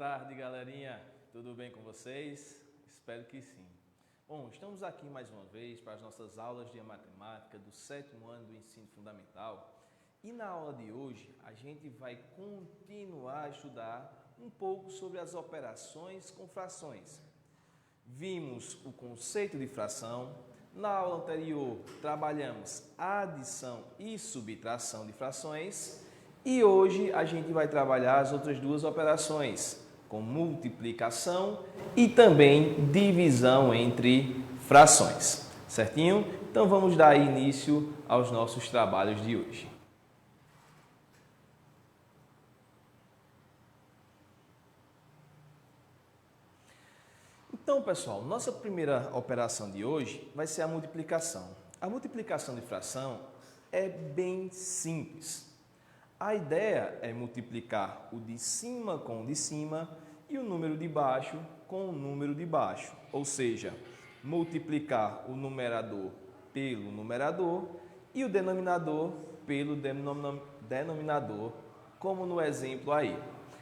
tarde, galerinha. Tudo bem com vocês? Espero que sim. Bom, estamos aqui mais uma vez para as nossas aulas de matemática do 7º ano do ensino fundamental. E na aula de hoje, a gente vai continuar a estudar um pouco sobre as operações com frações. Vimos o conceito de fração. Na aula anterior, trabalhamos adição e subtração de frações. E hoje a gente vai trabalhar as outras duas operações, com multiplicação e também divisão entre frações. Certinho? Então vamos dar início aos nossos trabalhos de hoje. Então, pessoal, nossa primeira operação de hoje vai ser a multiplicação. A multiplicação de fração é bem simples. A ideia é multiplicar o de cima com o de cima e o número de baixo com o número de baixo. Ou seja, multiplicar o numerador pelo numerador e o denominador pelo denominador, como no exemplo aí.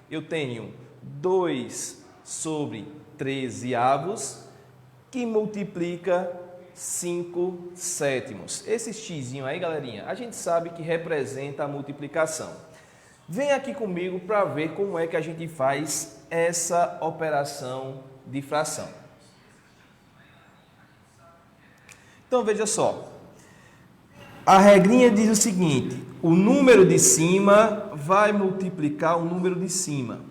Eu tenho 2 sobre 13 avos que multiplica 5 sétimos. Esse xzinho aí, galerinha, a gente sabe que representa a multiplicação. Vem aqui comigo para ver como é que a gente faz essa operação de fração. Então, veja só. A regrinha diz o seguinte: o número de cima vai multiplicar o número de cima.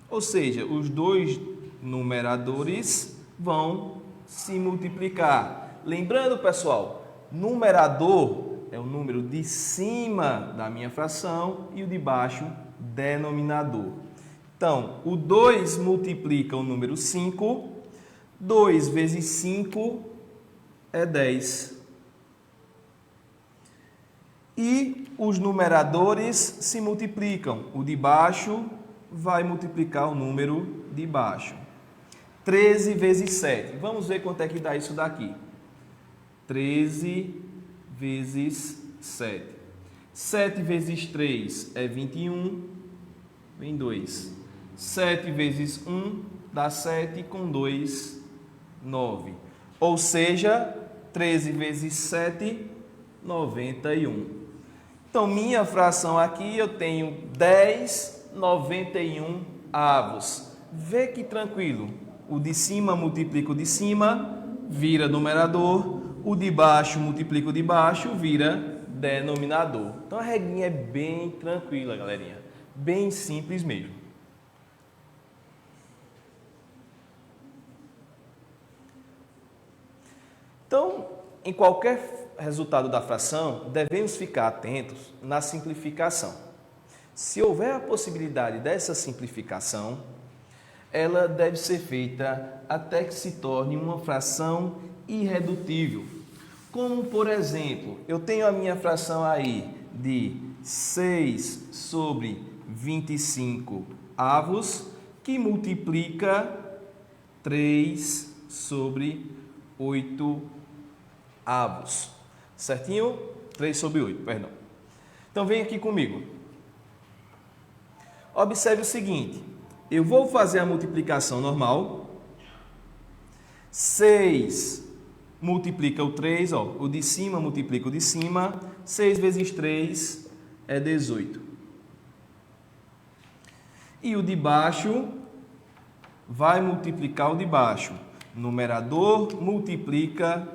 Ou seja, os dois numeradores vão se multiplicar. Lembrando, pessoal, numerador é o número de cima da minha fração e o de baixo, denominador. Então, o 2 multiplica o número 5. 2 vezes 5 é 10. E os numeradores se multiplicam. O de baixo vai multiplicar o número de baixo. 13 vezes 7. Vamos ver quanto é que dá isso daqui. 13 vezes 7. 7 vezes 3 é 21. Vem 2. 7 vezes 1 dá 7, com 2, 9. Ou seja, 13 vezes 7, 91. Então, minha fração aqui, eu tenho 10,91 avos. Vê que tranquilo. O de cima multiplica o de cima, vira numerador. O de baixo multiplica o de baixo, vira denominador. Então, a regrinha é bem tranquila, galerinha. Bem simples mesmo. Então, em qualquer resultado da fração, devemos ficar atentos na simplificação. Se houver a possibilidade dessa simplificação, ela deve ser feita até que se torne uma fração irredutível. Como, por exemplo, eu tenho a minha fração aí de 6 sobre 25 avos, que multiplica 3 sobre 8 avos. Certinho? 3 sobre 8, perdão. Então, vem aqui comigo. Observe o seguinte. Eu vou fazer a multiplicação normal. 6 multiplica o 3, ó, o de cima multiplica o de cima. 6 vezes 3 é 18. E o de baixo vai multiplicar o de baixo. Numerador multiplica,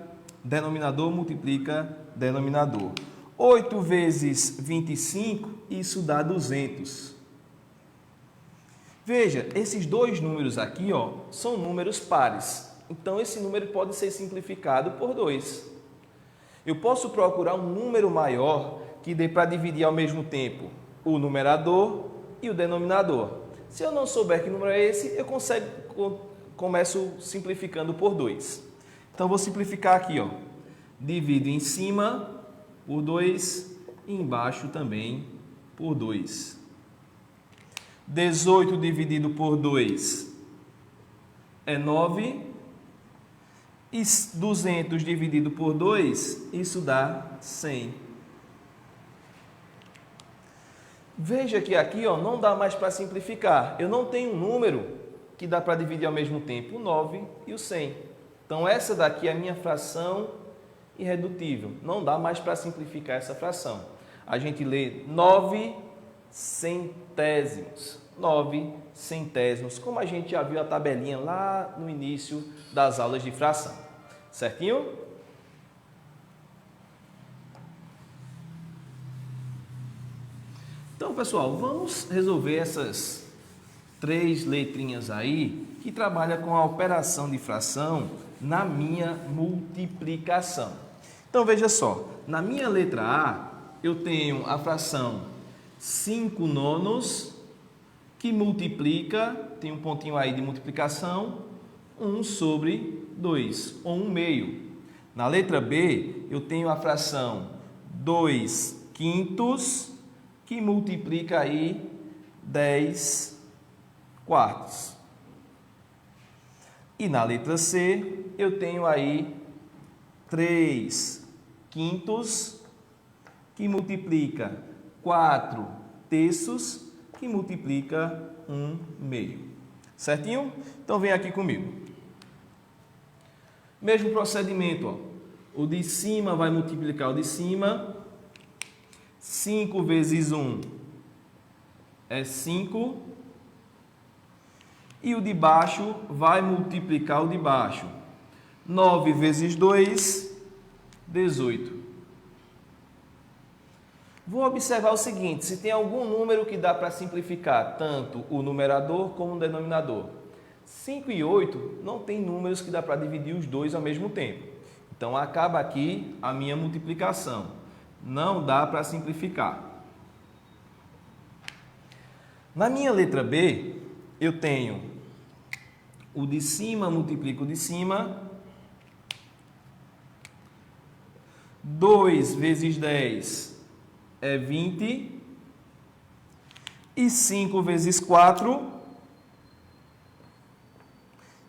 denominador multiplica denominador. 8 vezes 25, isso dá 200. Veja, esses dois números aqui, ó, são números pares. Então, esse número pode ser simplificado por 2. Eu posso procurar um número maior que dê para dividir ao mesmo tempo o numerador e o denominador. Se eu não souber que número é esse, eu começo simplificando por 2. Então, vou simplificar aqui, ó. Divido em cima por 2 e embaixo também por 2. 18 dividido por 2 é 9. E 200 dividido por 2, isso dá 100. Veja que aqui ó, não dá mais para simplificar. Eu não tenho um número que dá para dividir ao mesmo tempo o 9 e o 100. Então, essa daqui é a minha fração irredutível. Não dá mais para simplificar essa fração. A gente lê 9 centésimos. 9 centésimos, como a gente já viu a tabelinha lá no início das aulas de fração. Certinho? Então, pessoal, vamos resolver essas 3 letrinhas aí que trabalham com a operação de fração na minha multiplicação. Então, veja só, na minha letra A, eu tenho a fração 5 nonos, que multiplica, tem um pontinho aí de multiplicação, 1 sobre 2, ou 1 meio. Na letra B, eu tenho a fração 2 quintos, que multiplica aí 10 quartos. E na letra C, eu tenho aí 3 quintos, que multiplica 4 terços, que multiplica 1 meio. Certinho? Então, vem aqui comigo. Mesmo procedimento, ó. O de cima vai multiplicar o de cima. 5 vezes 1 é 5. E o de baixo vai multiplicar o de baixo. 9 vezes 2, 18. Vou observar o seguinte, se tem algum número que dá para simplificar tanto o numerador como o denominador. 5 e 8 não tem números que dá para dividir os dois ao mesmo tempo. Então, acaba aqui a minha multiplicação. Não dá para simplificar. Na minha letra B, eu tenho o de cima multiplica o de cima. 2 vezes 10 é 20. E 5 vezes 4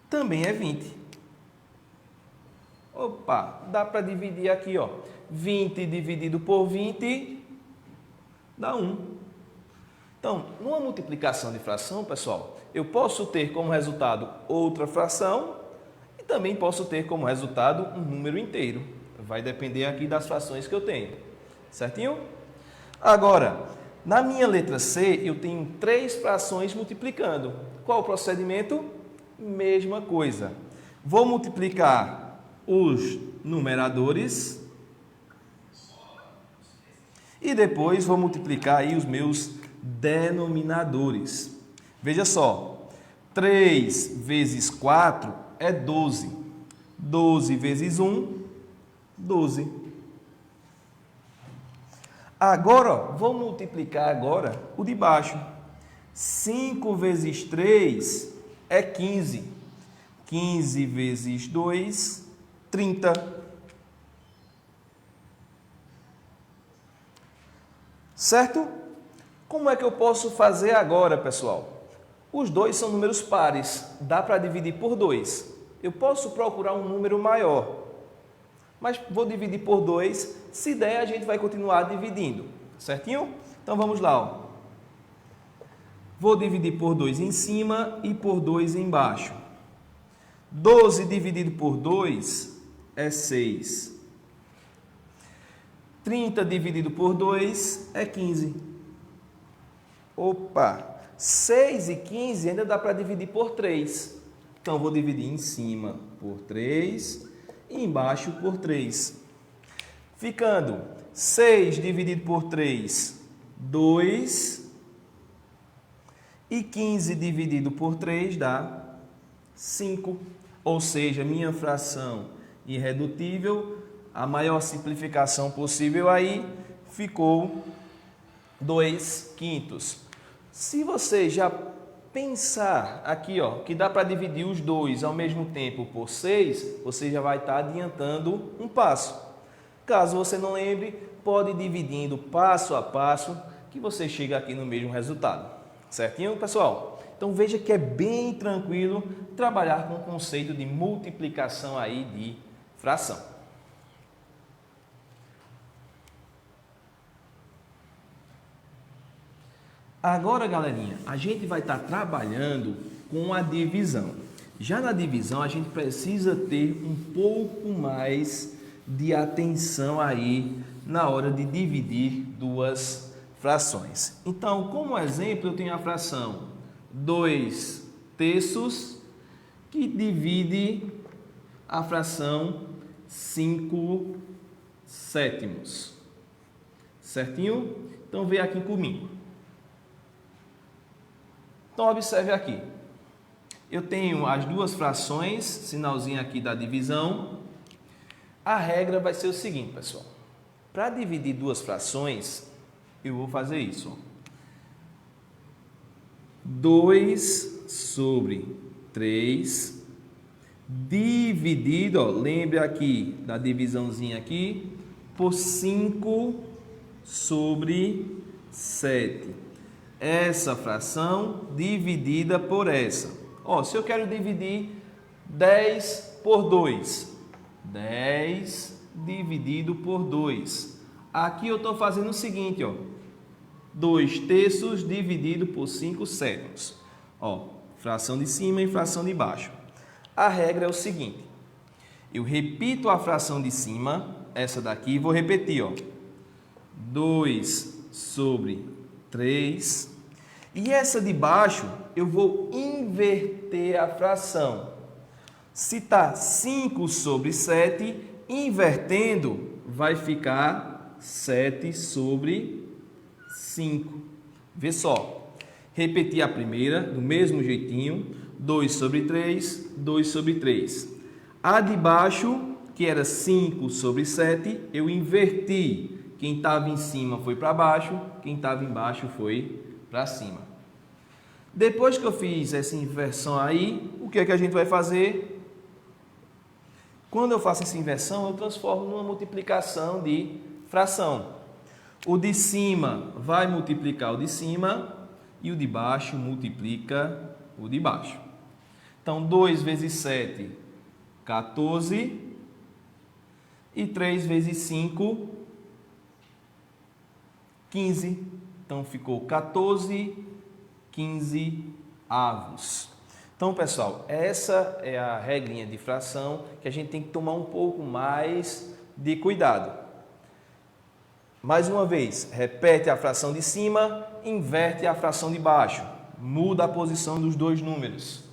também é 20. Opa, dá para dividir aqui, ó. 20 dividido por 20 dá 1. Então, numa multiplicação de fração, pessoal, eu posso ter como resultado outra fração e também posso ter como resultado um número inteiro. Vai depender aqui das frações que eu tenho. Certinho? Agora, na minha letra C, eu tenho 3 frações multiplicando. Qual o procedimento? Mesma coisa. Vou multiplicar os numeradores e depois vou multiplicar aí os meus denominadores. Veja só, 3 vezes 4 é 12. 12 vezes 1, 12. Agora, ó, vou multiplicar agora o de baixo. 5 vezes 3 é 15. 15 vezes 2, 30. Certo? Como é que eu posso fazer agora, pessoal? Os dois são números pares, dá para dividir por 2. Eu posso procurar um número maior, mas vou dividir por 2. Se der, a gente vai continuar dividindo, certinho? Então, vamos lá. Ó. Vou dividir por 2 em cima e por 2 embaixo. 12 dividido por 2 é 6. 30 dividido por 2 é 15. Opa! 6 e 15 ainda dá para dividir por 3. Então, vou dividir em cima por 3 e embaixo por 3. Ficando 6 dividido por 3, 2. E 15 dividido por 3 dá 5. Ou seja, minha fração irredutível, a maior simplificação possível aí, ficou 2 quintos. Se você já pensar aqui, ó, que dá para dividir os dois ao mesmo tempo por 6, você já vai estar adiantando um passo. Caso você não lembre, pode ir dividindo passo a passo que você chega aqui no mesmo resultado. Certinho, pessoal? Então, veja que é bem tranquilo trabalhar com o conceito de multiplicação aí de fração. Agora, galerinha, a gente vai estar trabalhando com a divisão. Já na divisão, a gente precisa ter um pouco mais de atenção aí na hora de dividir duas frações. Então, como exemplo, eu tenho a fração 2/3 que divide a fração 5/7. Certinho? Então, vem aqui comigo. Então, observe aqui. Eu tenho as duas frações, sinalzinho aqui da divisão. A regra vai ser o seguinte, pessoal. Para dividir duas frações, eu vou fazer isso. Ó. 2/3 dividido, ó, lembre aqui da divisãozinha aqui, por 5/7. Essa fração dividida por essa. Ó, se eu quero dividir 10 por 2, 10 dividido por 2. Aqui eu estou fazendo o seguinte, ó, 2/3 dividido por 5/7. Ó, fração de cima e fração de baixo. A regra é o seguinte, eu repito a fração de cima, essa daqui, vou repetir, ó, 2/3. E essa de baixo, eu vou inverter a fração. Se está 5/7, invertendo, vai ficar 7/5. Vê só. Repetir a primeira, do mesmo jeitinho. 2/3, 2/3. A de baixo, que era 5/7, eu inverti. Quem estava em cima foi para baixo, quem estava embaixo foi para cima. Depois que eu fiz essa inversão aí, o que é que a gente vai fazer? Quando eu faço essa inversão, eu transformo numa multiplicação de fração. O de cima vai multiplicar o de cima e o de baixo multiplica o de baixo. Então, 2 vezes 7, 14. E 3 vezes 5, 15. Então, ficou 14/15. Então, pessoal, essa é a regrinha de fração que a gente tem que tomar um pouco mais de cuidado. Mais uma vez, repete a fração de cima, inverte a fração de baixo, muda a posição dos dois números.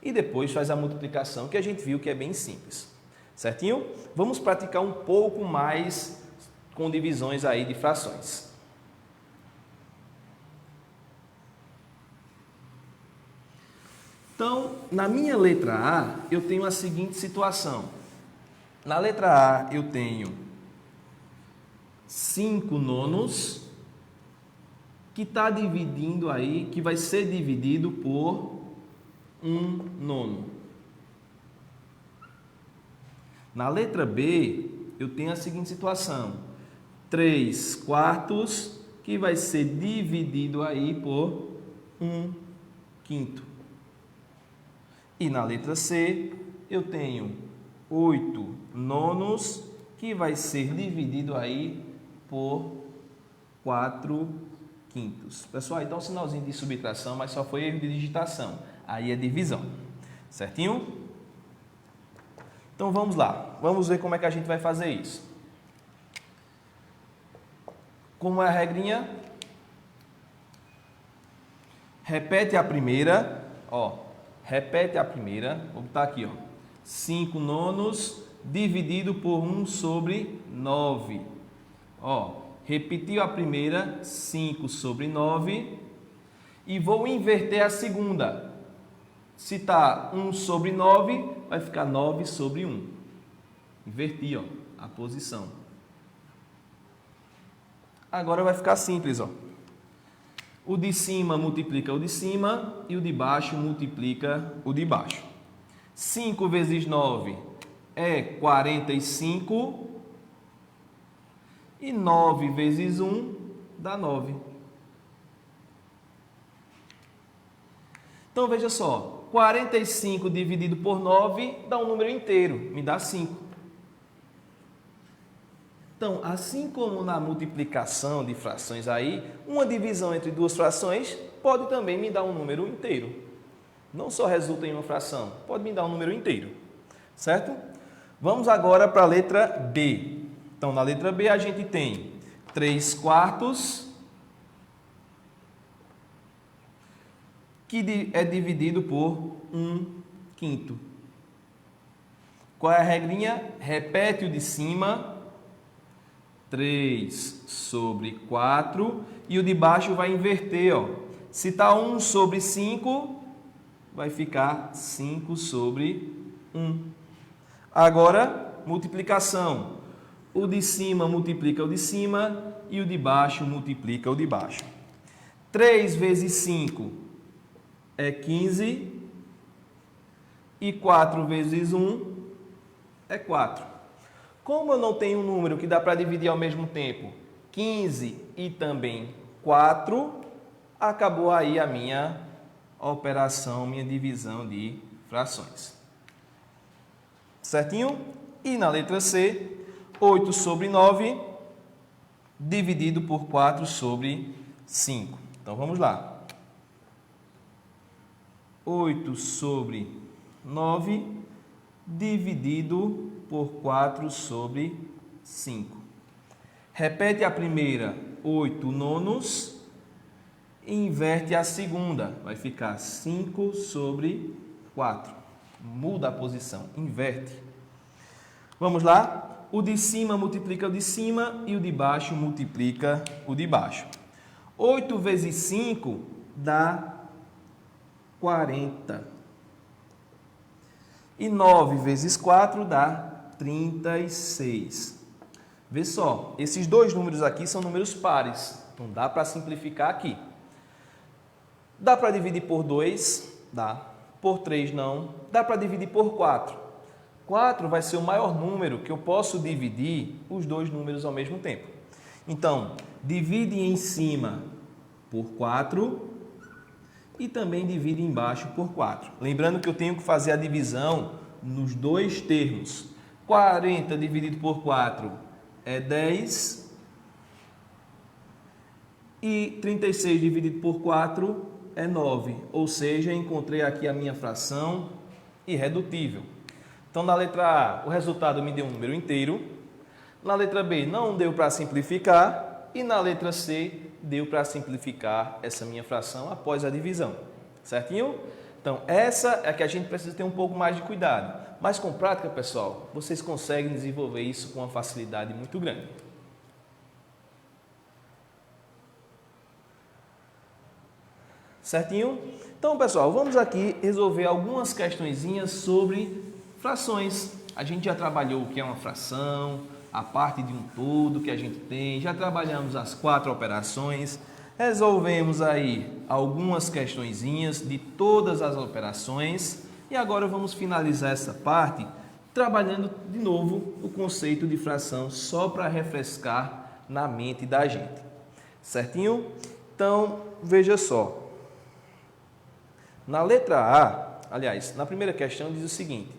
E depois faz a multiplicação, que a gente viu que é bem simples. Certinho? Vamos praticar um pouco mais com divisões aí de frações. Então, na minha letra A, eu tenho a seguinte situação. Na letra A, eu tenho 5/9, que está dividindo aí, que vai ser dividido por 1/9. Na letra B, eu tenho a seguinte situação. 3/4, que vai ser dividido aí por 1/5. E na letra C, eu tenho 8/9, que vai ser dividido aí por 4/5. Pessoal, aí dá um sinalzinho de subtração, mas só foi erro de digitação. Aí é divisão. Certinho? Então vamos lá. Vamos ver como é que a gente vai fazer isso. Como é a regrinha? Repete a primeira, ó. Repete a primeira, vou botar aqui, ó. 5/9 dividido por 1/9. Ó, repetiu a primeira, 5/9. E vou inverter a segunda. Se está 1/9, vai ficar 9/1. Inverti, ó, a posição. Agora vai ficar simples, ó. O de cima multiplica o de cima e o de baixo multiplica o de baixo. 5 vezes 9 é 45 e 9 vezes 1 dá 9. Então, veja só, 45 dividido por 9 dá um número inteiro, me dá 5. Então, assim como na multiplicação de frações aí, uma divisão entre duas frações pode também me dar um número inteiro. Não só resulta em uma fração, pode me dar um número inteiro, certo? Vamos agora para a letra B. Então, na letra B a gente tem 3/4 que é dividido por 1/5. Qual é a regrinha? Repete o de cima, 3/4, e o de baixo vai inverter, ó. Se está 1/5, vai ficar 5/1. Agora, multiplicação. O de cima multiplica o de cima e o de baixo multiplica o de baixo. 3 vezes 5 é 15 e 4 vezes 1 é 4. Como eu não tenho um número que dá para dividir ao mesmo tempo 15 e também 4, acabou aí a minha operação, minha divisão de frações. Certinho? E na letra C, 8/9 dividido por 4/5. Então vamos lá. 8/9 dividido por 4/5. Repete a primeira, 8/9, e inverte a segunda. Vai ficar 5/4. Muda a posição, inverte. Vamos lá? O de cima multiplica o de cima e o de baixo multiplica o de baixo. 8 vezes 5 dá 40. E 9 vezes 4 dá 36. Vê só, esses dois números aqui são números pares. Não dá para simplificar aqui. Dá para dividir por 2? Dá. Por 3 não. Dá para dividir por 4. 4 vai ser o maior número que eu posso dividir os dois números ao mesmo tempo. Então, divide em cima por 4 e também divide embaixo por 4. Lembrando que eu tenho que fazer a divisão nos dois termos. 40 dividido por 4 é 10 e 36 dividido por 4 é 9. Ou seja, encontrei aqui a minha fração irredutível. Então, na letra A, o resultado me deu um número inteiro. Na letra B, não deu para simplificar. E na letra C, deu para simplificar essa minha fração após a divisão. Certinho? Então, essa é a que a gente precisa ter um pouco mais de cuidado. Mas com prática, pessoal, vocês conseguem desenvolver isso com uma facilidade muito grande. Certinho? Então, pessoal, vamos aqui resolver algumas questõezinhas sobre frações. A gente já trabalhou o que é uma fração, a parte de um todo que a gente tem, já trabalhamos as 4 operações, resolvemos aí algumas questõezinhas de todas as operações e agora vamos finalizar essa parte trabalhando de novo o conceito de fração só para refrescar na mente da gente. Certinho? Então, veja só. Na letra A, aliás, na primeira questão diz o seguinte: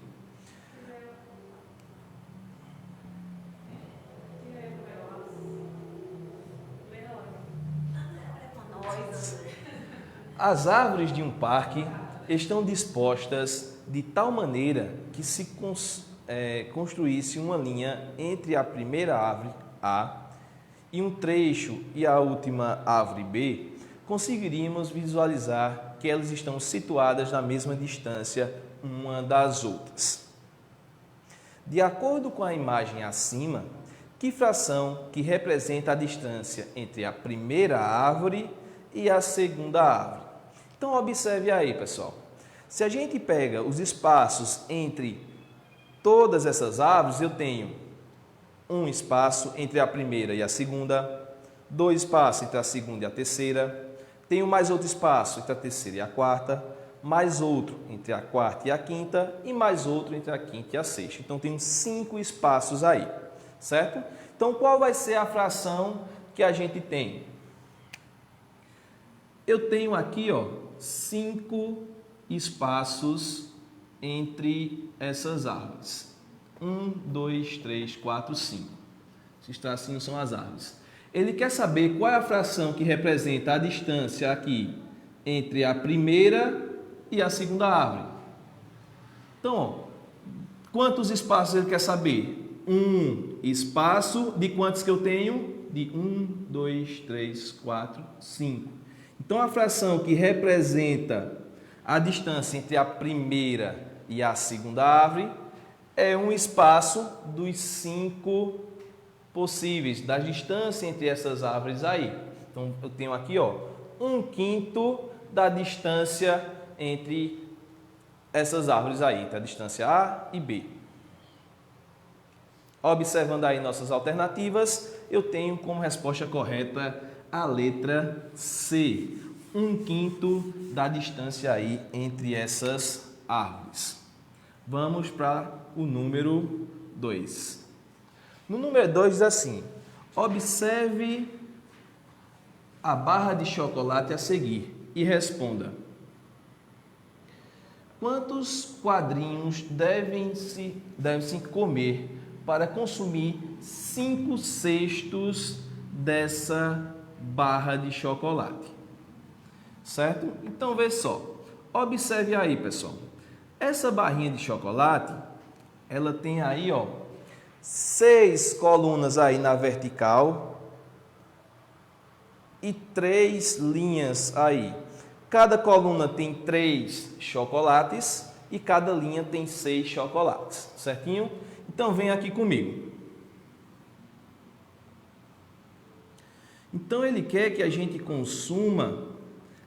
as árvores de um parque estão dispostas de tal maneira que se construísse uma linha entre a primeira árvore A e um trecho e a última árvore B, conseguiríamos visualizar que elas estão situadas na mesma distância uma das outras. De acordo com a imagem acima, que fração que representa a distância entre a primeira árvore e a segunda árvore? Então, observe aí, pessoal. Se a gente pega os espaços entre todas essas árvores, eu tenho um espaço entre a primeira e a segunda, 2 espaços entre a segunda e a terceira, tenho mais outro espaço entre a terceira e a quarta, mais outro entre a quarta e a quinta e mais outro entre a quinta e a sexta. Então, tenho 5 espaços aí, certo? Então, qual vai ser a fração que a gente tem? Eu tenho aqui, ó, 5 espaços entre essas árvores. 1, 2, 3, 4, 5. Esses tracinhos são as árvores. Ele quer saber qual é a fração que representa a distância aqui entre a primeira e a segunda árvore. Então, ó, quantos espaços ele quer saber? Um espaço de quantos que eu tenho? De 1, 2, 3, 4, 5. Então, a fração que representa a distância entre a primeira e a segunda árvore é um espaço dos 5 possíveis, da distância entre essas árvores aí. Então, eu tenho aqui, ó, 1/5 da distância entre essas árvores aí, entre a distância A e B. Observando aí nossas alternativas, eu tenho como resposta correta a letra C. 1/5 da distância aí entre essas árvores. Vamos para o número 2. No número 2 diz assim: observe a barra de chocolate a seguir e responda: quantos quadrinhos devem-se comer para consumir 5/6 dessa barra de chocolate? Certo? Então, vê só. Observe aí, pessoal. Essa barrinha de chocolate, ela tem aí, ó, 6 colunas aí na vertical e 3 linhas aí. Cada coluna tem 3 chocolates e cada linha tem 6 chocolates, certinho? Então, vem aqui comigo. Então, ele quer que a gente consuma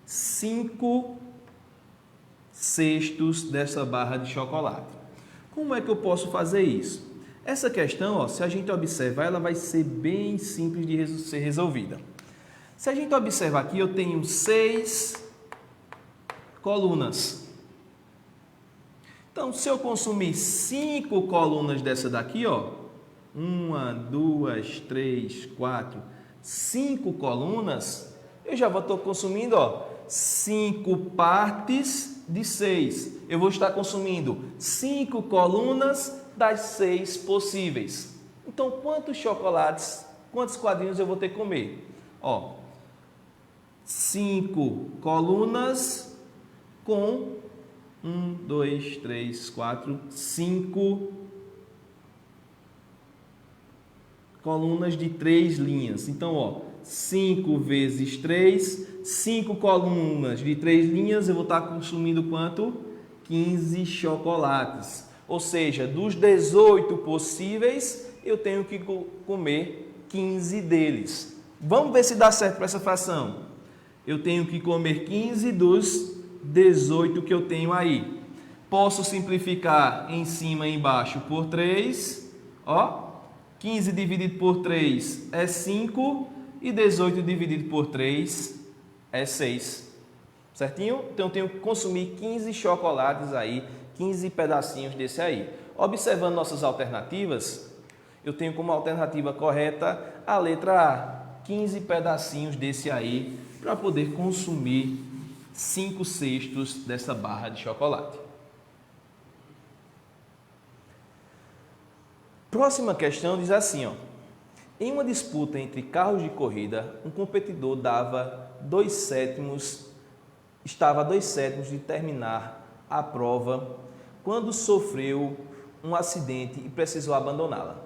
5/6 dessa barra de chocolate. Como é que eu posso fazer isso? Essa questão, ó, se a gente observar, ela vai ser bem simples de ser resolvida. Se a gente observar aqui, eu tenho 6 colunas. Então, se eu consumir 5 colunas dessa daqui, ó, 1, 2, 3, 4, 5 colunas, eu já vou estar consumindo, ó, 5 partes de 6. Eu vou estar consumindo 5 colunas das 6 possíveis. Então, quantos chocolates, quantos quadrinhos eu vou ter que comer? Ó, 5 colunas com 1, 2, 3, 4, 5 colunas de 3 linhas. Então, ó, 5 vezes 3, 5 colunas de 3 linhas, eu vou estar consumindo quanto? 15 chocolates. Ou seja, dos 18 possíveis, eu tenho que comer 15 deles. Vamos ver se dá certo para essa fração. Eu tenho que comer 15 dos 18 que eu tenho aí. Posso simplificar em cima e embaixo por 3. Ó, 15 dividido por 3 é 5 e 18 dividido por 3 é 6. Certinho? Então, eu tenho que consumir 15 chocolates aí, 15 pedacinhos desse aí. Observando nossas alternativas, eu tenho como alternativa correta a letra A. 15 pedacinhos desse aí para poder consumir 5/6 dessa barra de chocolate. Próxima questão diz assim, ó. Em uma disputa entre carros de corrida, um competidor estava a 2/7 de terminar a prova quando sofreu um acidente e precisou abandoná-la.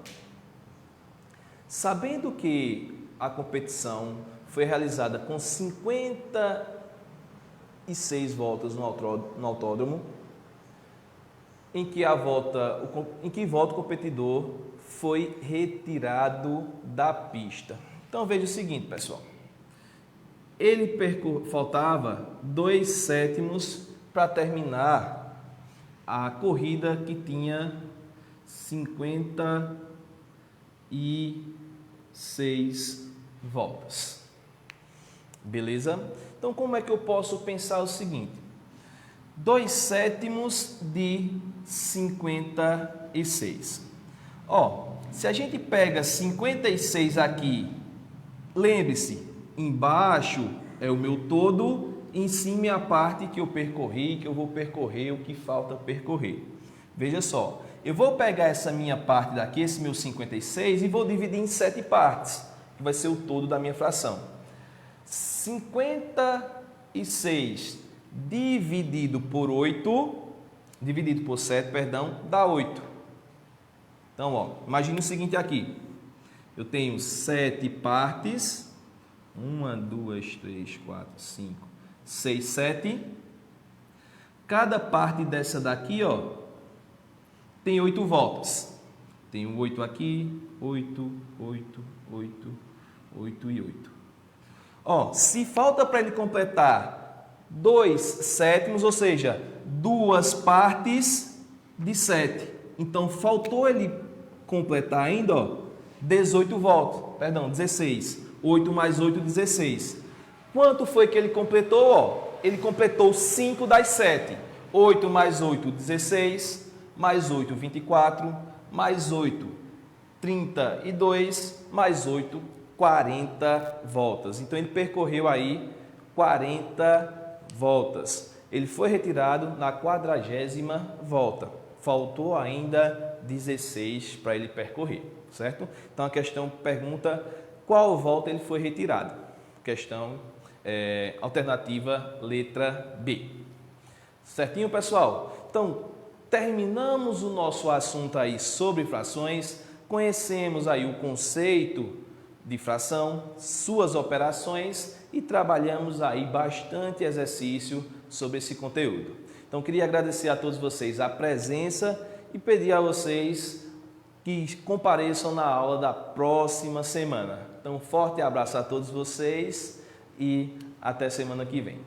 Sabendo que a competição foi realizada com 56 voltas no autódromo, em que volta o competidor foi retirado da pista. Então veja o seguinte, pessoal. Faltava 2/7 para terminar a corrida, que tinha 56 voltas. Beleza? Então, como é que eu posso pensar o seguinte? 2/7 de 56. Ó, se a gente pega 56 aqui, lembre-se, embaixo é o meu todo, em cima é a parte que eu percorri, que eu vou percorrer, o que falta percorrer. Veja só, eu vou pegar essa minha parte daqui, esse meu 56, e vou dividir em 7 partes, que vai ser o todo da minha fração. 56 dividido por 7, dá 8. Então, ó, imagine o seguinte aqui. Eu tenho 7 partes. 1, 2, 3, 4, 5, 6, 7. Cada parte dessa daqui, ó, tem 8 voltas. Tenho 8 aqui, 8, 8, 8, 8 e 8. Ó, se falta para ele completar 2 sétimos, ou seja, 2 partes de 7. Então, faltou ele completar ainda, ó, 18 voltas. Perdão, 16. 8 mais 8, 16. Quanto foi que ele completou? Ó, ele completou 5 das 7. 8 mais 8, 16. Mais 8, 24. Mais 8, 32. Mais 8, 40 voltas. Então, ele percorreu aí 40 voltas. Ele foi retirado na 40ª volta. Faltou ainda 16 para ele percorrer, certo? Então, a questão pergunta qual volta ele foi retirado. Questão alternativa letra B. Certinho, pessoal? Então, terminamos o nosso assunto aí sobre frações. Conhecemos aí o conceito de fração, suas operações e trabalhamos aí bastante exercício sobre esse conteúdo. Então, queria agradecer a todos vocês a presença e pedir a vocês que compareçam na aula da próxima semana. Então, forte abraço a todos vocês e até semana que vem.